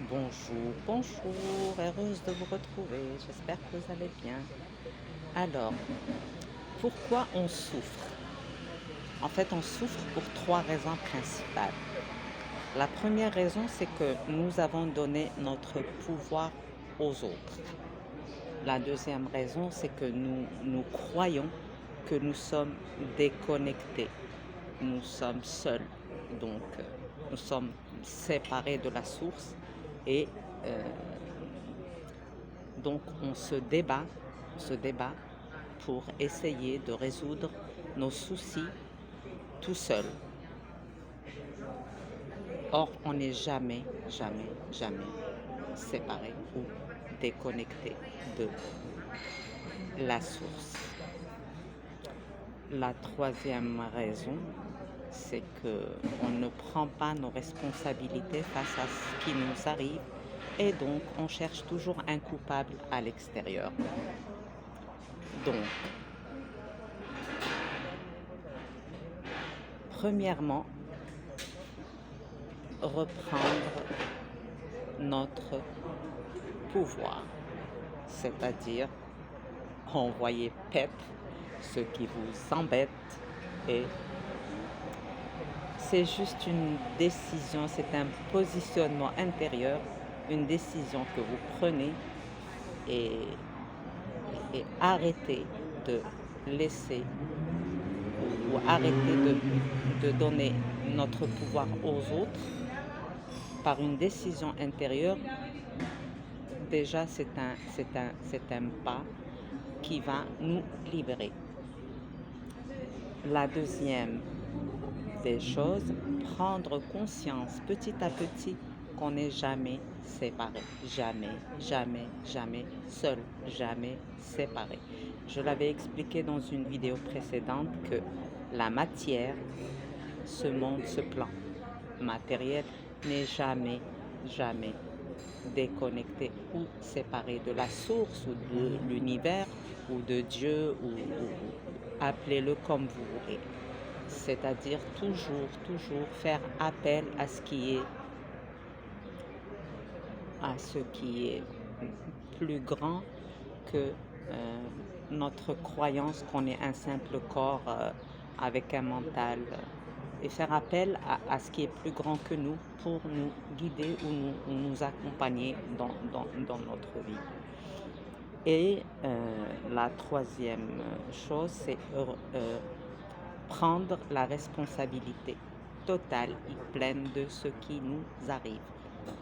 Bonjour, bonjour, heureuse de vous retrouver, j'espère que vous allez bien. Alors, pourquoi on souffre? En fait, on souffre pour trois raisons principales. La première raison, c'est que nous avons donné notre pouvoir aux autres. La deuxième raison, c'est que nous croyons que nous sommes déconnectés, nous sommes seuls, donc nous sommes séparés de la source et euh, donc on se débat pour essayer de résoudre nos soucis tout seul. Or, on n'est jamais, jamais, jamais séparé ou déconnecté de la source. La troisième raison, c'est qu'on ne prend pas nos responsabilités face à ce qui nous arrive et donc on cherche toujours un coupable à l'extérieur. Donc, premièrement, reprendre notre pouvoir, c'est-à-dire envoyer paître ce qui vous embête et c'est juste une décision, c'est un positionnement intérieur, une décision que vous prenez et, et arrêtez de laisser ou arrêtez de donner notre pouvoir aux autres par une décision intérieure. Déjà, c'est un pas qui va nous libérer. La deuxième des choses, prendre conscience petit à petit qu'on n'est jamais séparé. Jamais, jamais, jamais seul, jamais séparé. Je l'avais expliqué dans une vidéo précédente que la matière, ce monde, ce plan matériel n'est jamais, jamais déconnecté ou séparé de la source ou de l'univers ou de Dieu ou appelez-le comme vous voulez. C'est-à-dire toujours faire appel à ce qui est plus grand que notre croyance qu'on est un simple corps avec un mental et faire appel à ce qui est plus grand que nous pour nous guider ou nous accompagner dans notre vie. Et la troisième chose, c'est prendre la responsabilité totale et pleine de ce qui nous arrive.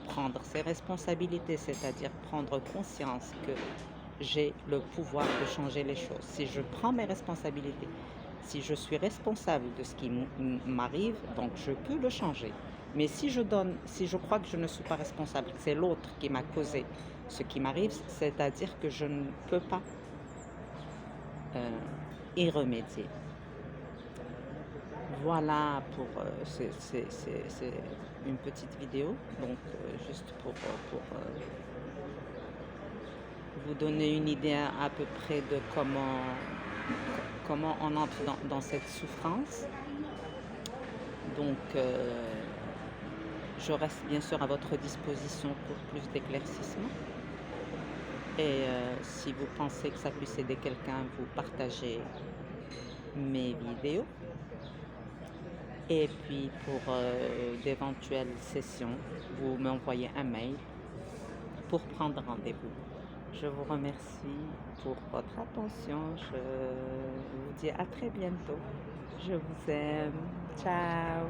Prendre ses responsabilités, c'est-à-dire prendre conscience que j'ai le pouvoir de changer les choses. Si je prends mes responsabilités, si je suis responsable de ce qui m'arrive, donc je peux le changer. Mais si je crois que je ne suis pas responsable, que c'est l'autre qui m'a causé ce qui m'arrive, c'est-à-dire que je ne peux pas y remédier. Voilà pour c'est une petite vidéo, donc juste pour vous donner une idée à peu près de comment on entre dans cette souffrance. Donc je reste bien sûr à votre disposition pour plus d'éclaircissement. Et si vous pensez que ça puisse aider quelqu'un, vous partagez mes vidéos. Et puis pour d'éventuelles sessions, vous m'envoyez un mail pour prendre rendez-vous. Je vous remercie pour votre attention. Je vous dis à très bientôt. Je vous aime. Ciao.